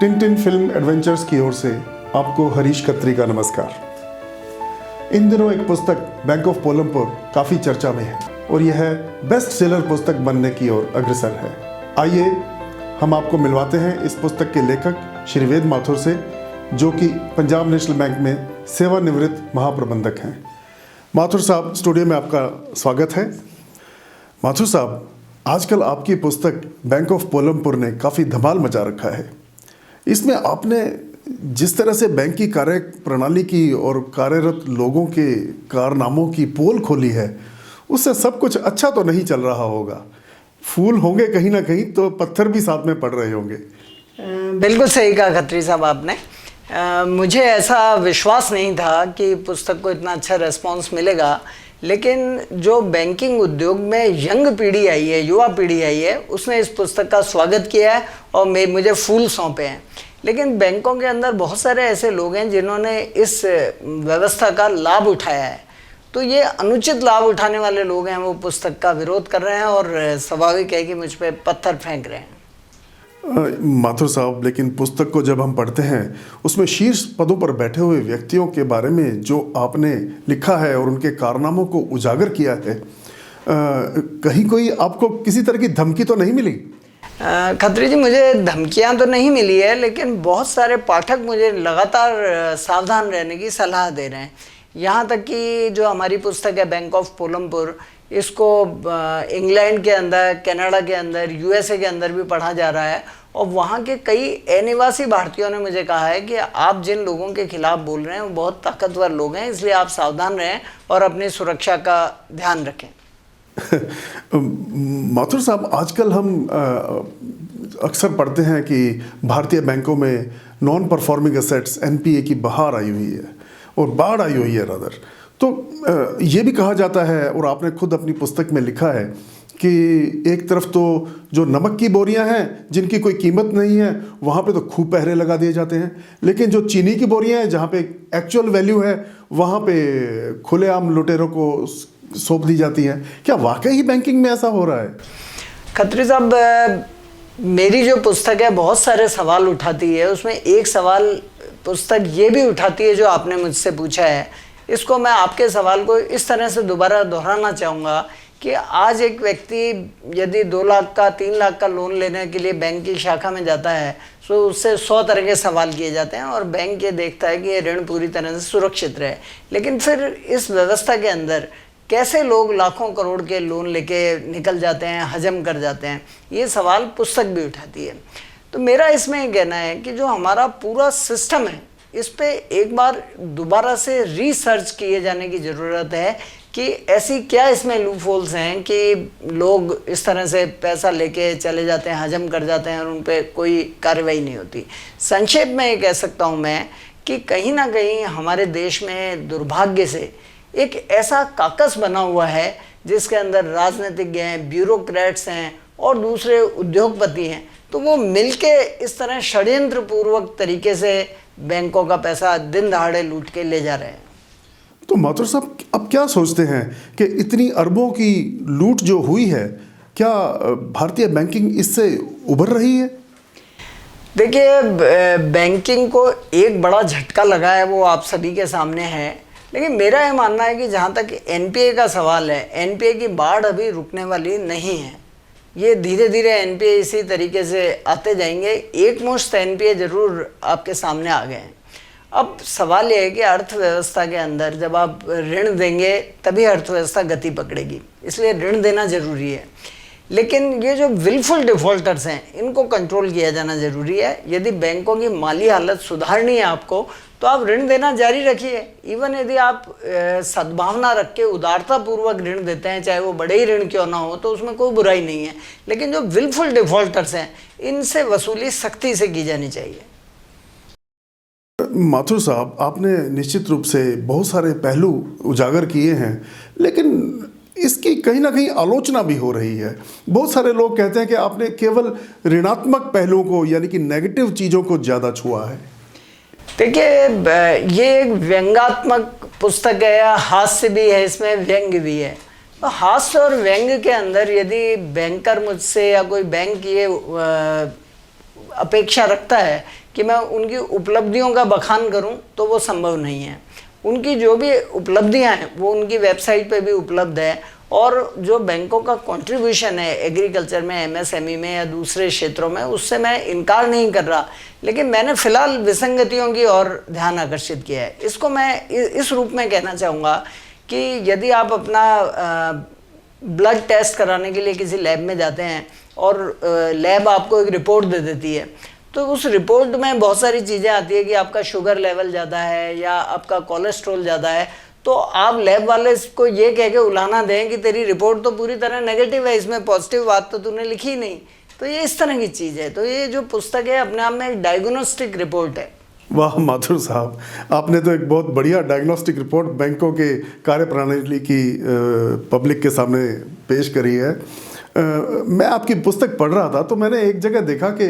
Tin film adventures की ओर से आपको हरीश खत्री का नमस्कार। इन दिनों एक पुस्तक बैंक ऑफ पोलमपुर काफ़ी चर्चा में है और यह बेस्ट सेलर पुस्तक बनने की ओर अग्रसर है। आइए हम आपको मिलवाते हैं इस पुस्तक के लेखक श्री वेद माथुर से, जो कि पंजाब नेशनल बैंक में सेवानिवृत्त महाप्रबंधक हैं। माथुर साहब, स्टूडियो में आपका स्वागत है। माथुर साहब, आजकल आपकी पुस्तक बैंक ऑफ पोलमपुर ने काफ़ी धमाल मचा रखा है। इसमें आपने जिस तरह से बैंक की कार्य प्रणाली की और कार्यरत लोगों के कारनामों की पोल खोली है, उससे सब कुछ अच्छा तो नहीं चल रहा होगा। फूल होंगे कहीं ना कहीं तो पत्थर भी साथ में पड़ रहे होंगे। बिल्कुल सही कहा खत्री साहब आपने। मुझे ऐसा विश्वास नहीं था कि पुस्तक को इतना अच्छा रिस्पांस मिलेगा, लेकिन जो बैंकिंग उद्योग में यंग पीढ़ी आई है, युवा पीढ़ी आई है, उसने इस पुस्तक का स्वागत किया है और मुझे फूल सौंपे हैं। लेकिन बैंकों के अंदर बहुत सारे ऐसे लोग हैं जिन्होंने इस व्यवस्था का लाभ उठाया है, तो ये अनुचित लाभ उठाने वाले लोग हैं, वो पुस्तक का विरोध कर रहे हैं और स्वाभाविक है कि मुझ पर पत्थर फेंक रहे हैं। माथुर साहब, लेकिन पुस्तक को जब हम पढ़ते हैं उसमें शीर्ष पदों पर बैठे हुए व्यक्तियों के बारे में जो आपने लिखा है और उनके कारनामों को उजागर किया है, कहीं कोई आपको किसी तरह की धमकी तो नहीं मिली? खत्री जी, मुझे धमकियां तो नहीं मिली है, लेकिन बहुत सारे पाठक मुझे लगातार सावधान रहने की सलाह दे रहे हैं। यहाँ तक कि जो हमारी पुस्तक है बैंक ऑफ पोलमपुर, इसको इंग्लैंड के अंदर, कनाडा के अंदर, यूएसए के अंदर भी पढ़ा जा रहा है और वहाँ के कई अनिवासी भारतीयों ने मुझे कहा है कि आप जिन लोगों के खिलाफ बोल रहे हैं वो बहुत ताकतवर लोग हैं, इसलिए आप सावधान रहें और अपनी सुरक्षा का ध्यान रखें। माथुर साहब, आजकल हम अक्सर पढ़ते हैं कि भारतीय बैंकों में नॉन परफॉर्मिंग एसेट्स एनपीए की बहार आई हुई है और बाढ़ आई हुई है रादर। तो ये भी कहा जाता है और आपने खुद अपनी पुस्तक में लिखा है कि एक तरफ तो जो नमक की बोरियां हैं जिनकी कोई कीमत नहीं है, वहाँ पे तो खूब पहरे लगा दिए जाते हैं, लेकिन जो चीनी की बोरियां हैं जहाँ पे एक्चुअल वैल्यू है, वहाँ पे खुलेआम लुटेरों को सौंप दी जाती हैं। क्या वाकई ही बैंकिंग में ऐसा हो रहा है? खत्री साहब, मेरी जो पुस्तक है बहुत सारे सवाल उठाती है। उसमें एक सवाल पुस्तक ये भी उठाती है जो आपने मुझसे पूछा है। इसको मैं आपके सवाल को इस तरह से दोबारा दोहराना चाहूँगा कि आज एक व्यक्ति यदि 2 लाख का 3 लाख का लोन लेने के लिए बैंक की शाखा में जाता है तो उससे 100 तरह के सवाल किए जाते हैं और बैंक ये देखता है कि ये ऋण पूरी तरह से सुरक्षित रहे। लेकिन फिर इस व्यवस्था के अंदर कैसे लोग लाखों करोड़ के लोन लेके निकल जाते हैं, हजम कर जाते हैं, ये सवाल पुस्तक भी उठाती है। तो मेरा इसमें ये कहना है कि जो हमारा पूरा सिस्टम है, इस पे एक बार दोबारा से रिसर्च किए जाने की ज़रूरत है कि ऐसी क्या इसमें लूप होल्स हैं कि लोग इस तरह से पैसा लेके चले जाते हैं, हजम कर जाते हैं और उन पे कोई कार्रवाई नहीं होती। संक्षेप में ये कह सकता हूँ मैं कि कहीं ना कहीं हमारे देश में दुर्भाग्य से एक ऐसा काकस बना हुआ है जिसके अंदर राजनीतिज्ञ हैं, ब्यूरोक्रेट्स हैं और दूसरे उद्योगपति हैं, तो वो मिलके इस तरह षड्यंत्र पूर्वक तरीके से बैंकों का पैसा दिन दहाड़े लूट के ले जा रहे हैं। तो माथुर साहब, अब क्या सोचते हैं कि इतनी अरबों की लूट जो हुई है, क्या भारतीय बैंकिंग इससे उभर रही है? देखिए, बैंकिंग को एक बड़ा झटका लगा है, वो आप सभी के सामने है। लेकिन मेरा ये मानना है कि जहाँ तक एनपीए का सवाल है, एनपीए की बाढ़ अभी रुकने वाली नहीं है। ये धीरे धीरे एनपीए इसी तरीके से आते जाएंगे। एक मुश्त एनपीए जरूर आपके सामने आ गए हैं। अब सवाल ये है कि अर्थव्यवस्था के अंदर जब आप ऋण देंगे तभी अर्थव्यवस्था गति पकड़ेगी, इसलिए ऋण देना जरूरी है। लेकिन ये जो विलफुल डिफॉल्टर्स हैं, इनको कंट्रोल किया जाना ज़रूरी है। यदि बैंकों की माली हालत सुधारनी है आपको, तो आप ऋण देना जारी रखिए। इवन यदि आप सद्भावना रख के उदारतापूर्वक ऋण देते हैं, चाहे वो बड़े ही ऋण क्यों ना हो, तो उसमें कोई बुराई नहीं है। लेकिन जो विलफुल डिफॉल्टर्स हैं, इनसे वसूली सख्ती से की जानी चाहिए। माथुर साहब, आपने निश्चित रूप से बहुत सारे पहलू उजागर किए हैं, लेकिन इसकी कहीं ना कहीं आलोचना भी हो रही है। बहुत सारे लोग कहते हैं कि आपने केवल ऋणात्मक पहलुओं को, यानी कि नेगेटिव चीज़ों को ज़्यादा छुआ है। देखिए, ये एक व्यंग्यात्मक पुस्तक है, हास्य भी है, इसमें व्यंग्य भी है। तो हास्य और व्यंग्य के अंदर यदि बैंकर मुझसे या कोई बैंक ये अपेक्षा रखता है कि मैं उनकी उपलब्धियों का बखान करूं तो वो संभव नहीं है। उनकी जो भी उपलब्धियां हैं वो उनकी वेबसाइट पे भी उपलब्ध है, और जो बैंकों का कंट्रीब्यूशन है एग्रीकल्चर में, एमएसएमई में या दूसरे क्षेत्रों में, उससे मैं इनकार नहीं कर रहा, लेकिन मैंने फिलहाल विसंगतियों की ओर ध्यान आकर्षित किया है। इसको मैं इस रूप में कहना चाहूँगा कि यदि आप अपना ब्लड टेस्ट कराने के लिए किसी लैब में जाते हैं और लैब आपको एक रिपोर्ट दे देती है, तो उस रिपोर्ट में बहुत सारी चीज़ें आती है कि आपका शुगर लेवल ज़्यादा है या आपका कोलेस्ट्रॉल ज़्यादा है, तो आप लैब वाले को ये कह के उलाना दें कि तेरी रिपोर्ट तो पूरी तरह नेगेटिव है, इसमें पॉजिटिव बात तो तूने लिखी नहीं। तो ये इस तरह की चीज़ है। तो ये जो पुस्तक है अपने आप में एक डायग्नोस्टिक रिपोर्ट है। वाह माथुर साहब, आपने तो एक बहुत बढ़िया डायग्नोस्टिक रिपोर्ट बैंकों के कार्यप्रणाली की पब्लिक के सामने पेश करी है। मैं आपकी पुस्तक पढ़ रहा था तो मैंने एक जगह देखा कि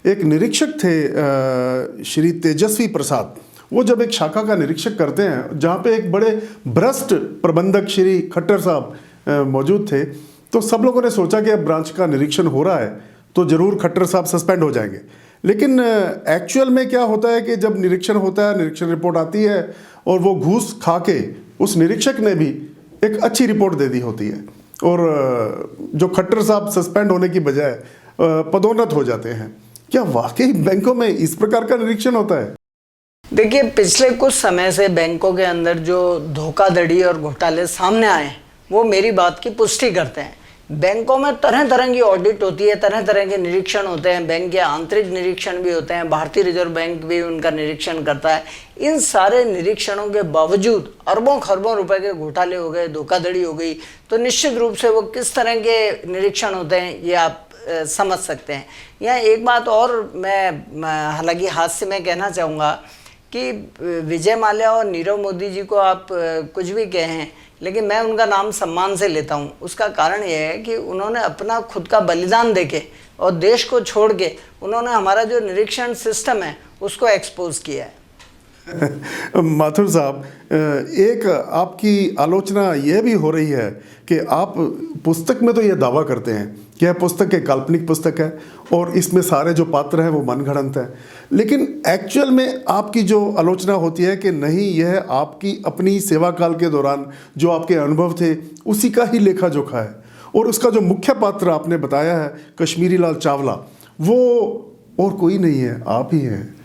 एक निरीक्षक थे श्री तेजस्वी प्रसाद, वो जब एक शाखा का निरीक्षक करते हैं जहाँ पे एक बड़े भ्रष्ट प्रबंधक श्री खट्टर साहब मौजूद थे, तो सब लोगों ने सोचा कि अब ब्रांच का निरीक्षण हो रहा है तो ज़रूर खट्टर साहब सस्पेंड हो जाएंगे। लेकिन एक्चुअल में क्या होता है कि जब निरीक्षण होता है, निरीक्षण रिपोर्ट आती है और वो घूस खा के उस निरीक्षक ने भी एक अच्छी रिपोर्ट दे दी होती है, और जो खट्टर साहब सस्पेंड होने की बजाय पदोन्नत हो जाते हैं। क्या वाकई बैंकों में इस प्रकार का निरीक्षण होता है? देखिए, पिछले कुछ समय से बैंकों के अंदर जो धोखाधड़ी और घोटाले सामने आए वो मेरी बात की पुष्टि करते हैं। बैंकों में तरह तरह की ऑडिट होती है, तरह तरह के निरीक्षण होते हैं, बैंक के आंतरिक निरीक्षण भी होते हैं, भारतीय रिजर्व बैंक भी उनका निरीक्षण करता है। इन सारे निरीक्षणों के बावजूद अरबों खरबों रुपए के घोटाले हो गए, धोखाधड़ी हो गई, तो निश्चित रूप से वो किस तरह के निरीक्षण होते हैं ये आप समझ सकते हैं। यहाँ एक बात और मैं हालांकि हास्य में कहना चाहूँगा कि विजय माल्या और नीरव मोदी जी को आप कुछ भी कहें, लेकिन मैं उनका नाम सम्मान से लेता हूं। उसका कारण यह है कि उन्होंने अपना खुद का बलिदान देके और देश को छोड़ के उन्होंने हमारा जो निरीक्षण सिस्टम है उसको एक्सपोज किया है। माथुर साहब, एक आपकी आलोचना यह भी हो रही है कि आप पुस्तक में तो यह दावा करते हैं कि यह पुस्तक एक काल्पनिक पुस्तक है और इसमें सारे जो पात्र हैं वो मनगढ़ंत हैं, लेकिन एक्चुअल में आपकी जो आलोचना होती है कि नहीं, यह आपकी अपनी सेवा काल के दौरान जो आपके अनुभव थे उसी का ही लेखा जोखा है, और उसका जो मुख्य पात्र आपने बताया है कश्मीरी लाल चावला, वो और कोई नहीं है, आप ही हैं।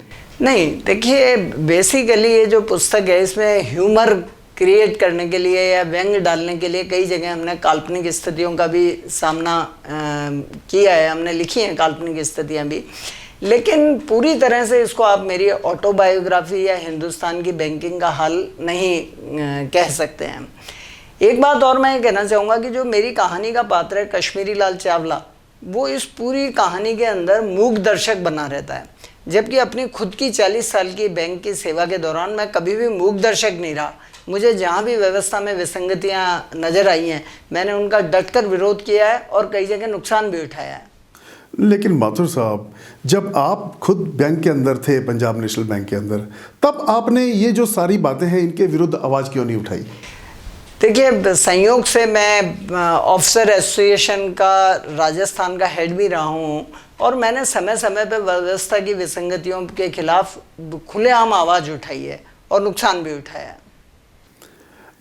नहीं, देखिए, बेसिकली ये जो पुस्तक है इसमें ह्यूमर क्रिएट करने के लिए या व्यंग डालने के लिए कई जगह हमने काल्पनिक स्थितियों का भी सामना किया है, हमने लिखी हैं काल्पनिक स्थितियां भी, लेकिन पूरी तरह से इसको आप मेरी ऑटोबायोग्राफी या हिंदुस्तान की बैंकिंग का हाल नहीं कह सकते हैं। एक बात और मैं कहना चाहूँगा कि जो मेरी कहानी का पात्र है कश्मीरी लाल चावला, वो इस पूरी कहानी के अंदर मूक दर्शक बना रहता है, जबकि अपनी खुद की 40 साल की बैंक की सेवा के दौरान मैं कभी भी मूक दर्शक नहीं रहा। मुझे जहाँ भी व्यवस्था में विसंगतियाँ नज़र आई हैं मैंने उनका डटकर विरोध किया है और कई जगह नुकसान भी उठाया है। लेकिन माथुर साहब, जब आप खुद बैंक के अंदर थे, पंजाब नेशनल बैंक के अंदर, तब आपने ये जो सारी बातें हैं इनके विरुद्ध आवाज़ क्यों नहीं उठाई? देखिए, संयोग से मैं ऑफिसर एसोसिएशन का राजस्थान का हेड भी रहा हूँ और मैंने समय समय पर व्यवस्था की विसंगतियों के खिलाफ खुलेआम आवाज़ उठाई है और नुकसान भी उठाया है।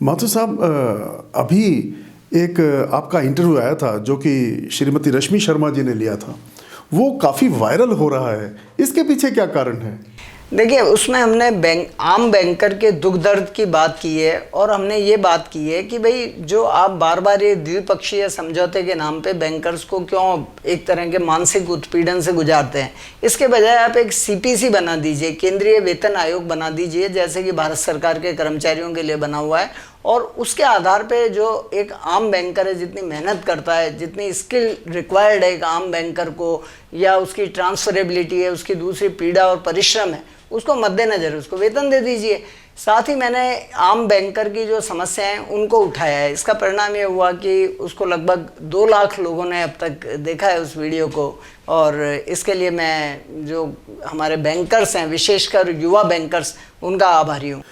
माथुर साहब, अभी एक आपका इंटरव्यू आया था जो कि श्रीमती रश्मि शर्मा जी ने लिया था, वो काफ़ी वायरल हो रहा है, इसके पीछे क्या कारण है? देखिए, उसमें हमने आम बैंकर के दुख दर्द की बात की है और हमने ये बात की है कि भाई जो आप बार बार ये द्विपक्षीय समझौते के नाम पे बैंकर्स को क्यों एक तरह के मानसिक उत्पीड़न से गुजारते हैं, इसके बजाय आप एक सीपीसी बना दीजिए, केंद्रीय वेतन आयोग बना दीजिए, जैसे कि भारत सरकार के कर्मचारियों के लिए बना हुआ है, और उसके आधार पे जो एक आम बैंकर है जितनी मेहनत करता है, जितनी स्किल रिक्वायर्ड है एक आम बैंकर को, या उसकी ट्रांसफरेबिलिटी है, उसकी दूसरी पीड़ा और परिश्रम है, उसको मद्देनज़र उसको वेतन दे दीजिए। साथ ही मैंने आम बैंकर की जो समस्याएं उनको उठाया है। इसका परिणाम ये हुआ कि उसको लगभग 2 लाख लोगों ने अब तक देखा है उस वीडियो को, और इसके लिए मैं जो हमारे बैंकर्स हैं, विशेषकर युवा बैंकर्स, उनका आभारी हूँ।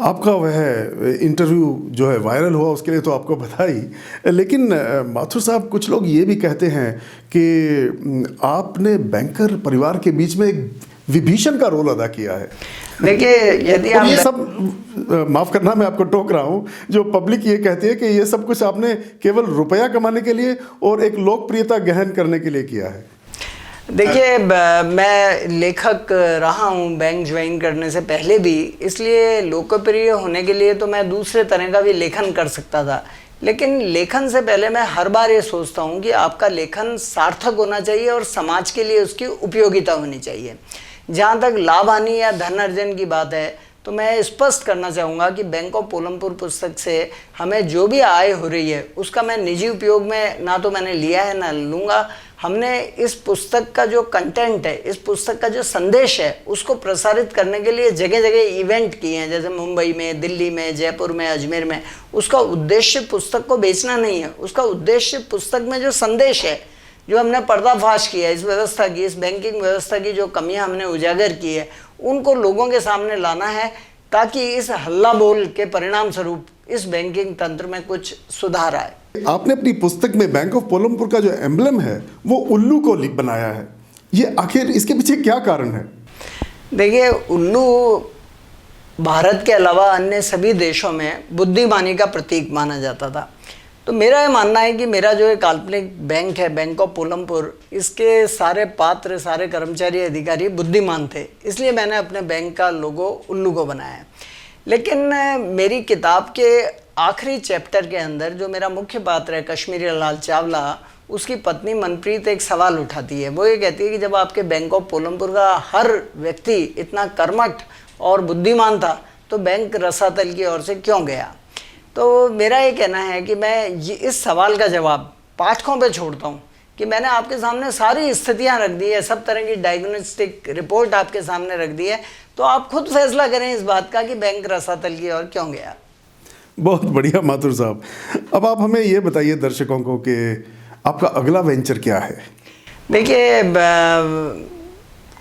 आपका वह इंटरव्यू जो है वायरल हुआ, उसके लिए तो आपको बधाई। लेकिन माथुर साहब, कुछ लोग ये भी कहते हैं कि आपने बैंकर परिवार के बीच में एक विभीषण का रोल अदा किया है। देखिए, यदि और ये आप सब, माफ करना मैं आपको टोक रहा हूँ, जो पब्लिक ये कहती है कि ये सब कुछ आपने केवल रुपया कमाने के लिए और एक लोकप्रियता गहन करने के लिए किया है। देखिए, मैं लेखक रहा हूँ बैंक ज्वाइन करने से पहले भी, इसलिए लोकप्रिय होने के लिए तो मैं दूसरे तरह का भी लेखन कर सकता था, लेकिन लेखन से पहले मैं हर बार ये सोचता हूँ कि आपका लेखन सार्थक होना चाहिए और समाज के लिए उसकी उपयोगिता होनी चाहिए। जहाँ तक लाभ हानि या धन अर्जन की बात है, तो मैं स्पष्ट करना चाहूँगा कि बैंक ऑफ पोलमपुर पुस्तक से हमें जो भी आय हो रही है उसका मैं निजी उपयोग में ना तो मैंने लिया है ना लूँगा। हमने इस पुस्तक का जो कंटेंट है, इस पुस्तक का जो संदेश है, उसको प्रसारित करने के लिए जगह जगह इवेंट किए हैं, जैसे मुंबई में, दिल्ली में, जयपुर में, अजमेर में। उसका उद्देश्य पुस्तक को बेचना नहीं है, उसका उद्देश्य पुस्तक में जो संदेश है, जो हमने पर्दाफाश किया है इस व्यवस्था की, इस बैंकिंग व्यवस्था की जो कमियां हमने उजागर की है, उनको लोगों के सामने लाना है, ताकि इस हल्ला बोल के परिणाम स्वरूप इस बैंकिंग तंत्र में कुछ सुधार आए। आपने अपनी पुस्तक में बैंक ऑफ पोलमपुर का जो एम्बलम है वो उल्लू को बनाया है, ये आखिर इसके पीछे क्या कारण है? देखिए, उल्लू भारत के अलावा अन्य सभी देशों में बुद्धिमानी का प्रतीक माना जाता था। तो मेरा ये मानना है कि मेरा जो एक काल्पनिक बैंक है, बैंक ऑफ पोलमपुर, इसके सारे पात्र, सारे कर्मचारी, अधिकारी बुद्धिमान थे, इसलिए मैंने अपने बैंक का लोगो उल्लू को बनाया है। लेकिन मेरी किताब के आखिरी चैप्टर के अंदर जो मेरा मुख्य पात्र है, कश्मीरी लाल चावला, उसकी पत्नी मनप्रीत एक सवाल उठाती है। वो ये कहती है कि जब आपके बैंक ऑफ पोलमपुर का हर व्यक्ति इतना कर्मठ और बुद्धिमान था, तो बैंक रसातल की ओर से क्यों गया? तो मेरा ये कहना है कि मैं इस सवाल का जवाब पाठकों पे छोड़ता हूँ कि मैंने आपके सामने सारी स्थितियाँ रख दी है, सब तरह की डायग्नोस्टिक रिपोर्ट आपके सामने रख दी है, तो आप खुद फैसला करें इस बात का कि बैंक रसातल की ओर क्यों गया। बहुत बढ़िया माथुर साहब। अब आप हमें ये बताइए दर्शकों को कि आपका अगला वेंचर क्या है? देखिए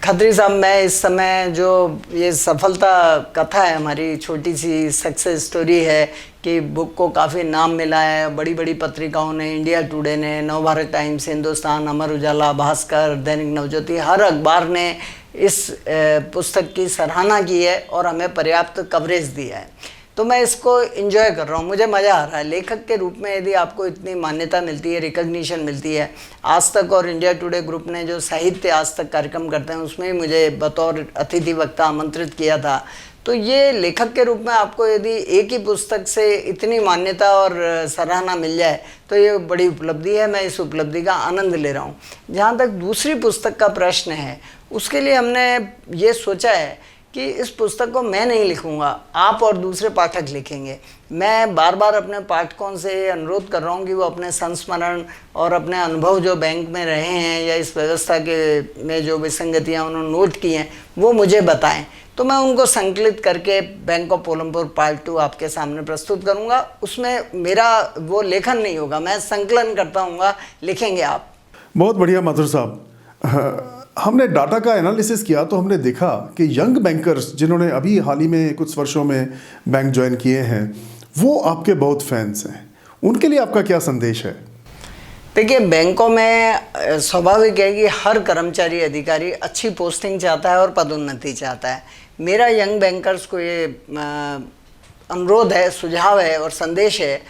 खत्री साहब, मैं इस समय जो ये सफलता कथा है, हमारी छोटी सी सक्सेस स्टोरी है कि बुक को काफ़ी नाम मिला है। बड़ी बड़ी पत्रिकाओं ने, इंडिया टुडे ने, नवभारत टाइम्स, हिंदुस्तान, अमर उजाला, भास्कर, दैनिक नवज्योति, हर अखबार ने इस पुस्तक की सराहना की है और हमें पर्याप्त कवरेज दिया है। तो मैं इसको एंजॉय कर रहा हूँ, मुझे मज़ा आ रहा है। लेखक के रूप में यदि आपको इतनी मान्यता मिलती है, रिकग्निशन मिलती है, आज तक और इंडिया टुडे ग्रुप ने जो साहित्य आज तक कार्यक्रम करते हैं उसमें मुझे बतौर अतिथि वक्ता आमंत्रित किया था, तो ये लेखक के रूप में आपको यदि एक ही पुस्तक से इतनी मान्यता और सराहना मिल जाए तो ये बड़ी उपलब्धि है। मैं इस उपलब्धि का आनंद ले रहा हूँ। जहाँ तक दूसरी पुस्तक का प्रश्न है, उसके लिए हमने ये सोचा है कि इस पुस्तक को मैं नहीं लिखूंगा, आप और दूसरे पाठक लिखेंगे। मैं बार बार अपने पाठकों से अनुरोध कर रहा हूँ कि वो अपने संस्मरण और अपने अनुभव जो बैंक में रहे हैं या इस व्यवस्था के में जो विसंगतियाँ उन्होंने नोट की हैं वो मुझे बताएं, तो मैं उनको संकलित करके बैंक ऑफ पोलमपुर पार्ट 2 आपके सामने प्रस्तुत करूँगा। उसमें मेरा वो लेखन नहीं होगा, मैं संकलन करता हूँगा, लिखेंगे आप। बहुत बढ़िया माथुर साहब। हमने डाटा का एनालिसिस किया तो हमने देखा कि यंग बैंकर्स जिन्होंने अभी हाल ही में कुछ वर्षों में बैंक ज्वाइन किए हैं, वो आपके बहुत फैंस हैं। उनके लिए आपका क्या संदेश है? देखिए, बैंकों में स्वाभाविक है कि हर कर्मचारी, अधिकारी अच्छी पोस्टिंग चाहता है और पदोन्नति चाहता है। मेरा यंग बैंकर्स को ये अनुरोध है, सुझाव है और संदेश है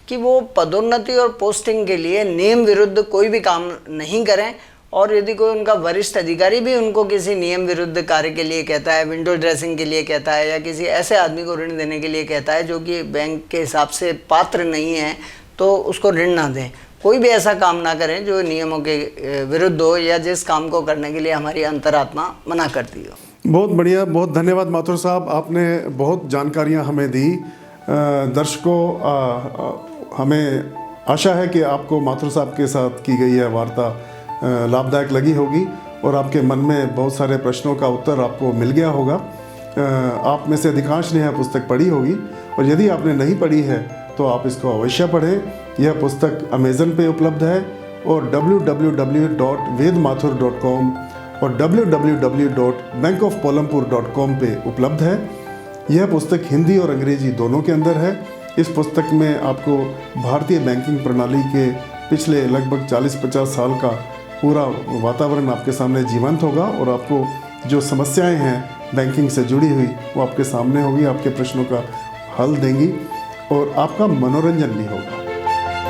कि वो पदोन्नति और पोस्टिंग के लिए नियम विरुद्ध कोई भी काम नहीं करें, और यदि कोई उनका वरिष्ठ अधिकारी भी उनको किसी नियम विरुद्ध कार्य के लिए कहता है, विंडो ड्रेसिंग के लिए कहता है, या किसी ऐसे आदमी को ऋण देने के लिए कहता है जो कि बैंक के हिसाब से पात्र नहीं है, तो उसको ऋण ना दें। कोई भी ऐसा काम ना करें जो नियमों के विरुद्ध हो या जिस काम को करने के लिए हमारी अंतरात्मा मना करती हो। बहुत बढ़िया, बहुत धन्यवाद माथुर साहब, आपने बहुत जानकारियाँ हमें दी। दर्शकों, हमें आशा है कि आपको माथुर साहब के साथ की गई यह वार्ता लाभदायक लगी होगी और आपके मन में बहुत सारे प्रश्नों का उत्तर आपको मिल गया होगा। आप में से अधिकांश ने यह पुस्तक पढ़ी होगी, और यदि आपने नहीं पढ़ी है तो आप इसको अवश्य पढ़ें। यह पुस्तक अमेज़न पे उपलब्ध है और www.vedmathur.com और www.bankofpolampur.com पे उपलब्ध है। यह पुस्तक हिंदी और अंग्रेजी दोनों के अंदर है। इस पुस्तक में आपको भारतीय बैंकिंग प्रणाली के पिछले लगभग 40-50 साल का पूरा वातावरण आपके सामने जीवंत होगा और आपको जो समस्याएं हैं बैंकिंग से जुड़ी हुई वो आपके सामने होगी, आपके प्रश्नों का हल देंगी और आपका मनोरंजन भी होगा।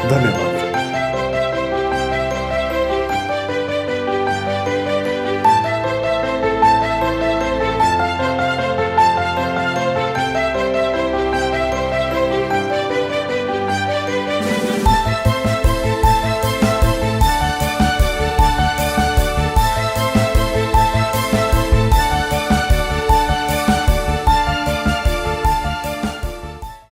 धन्यवाद।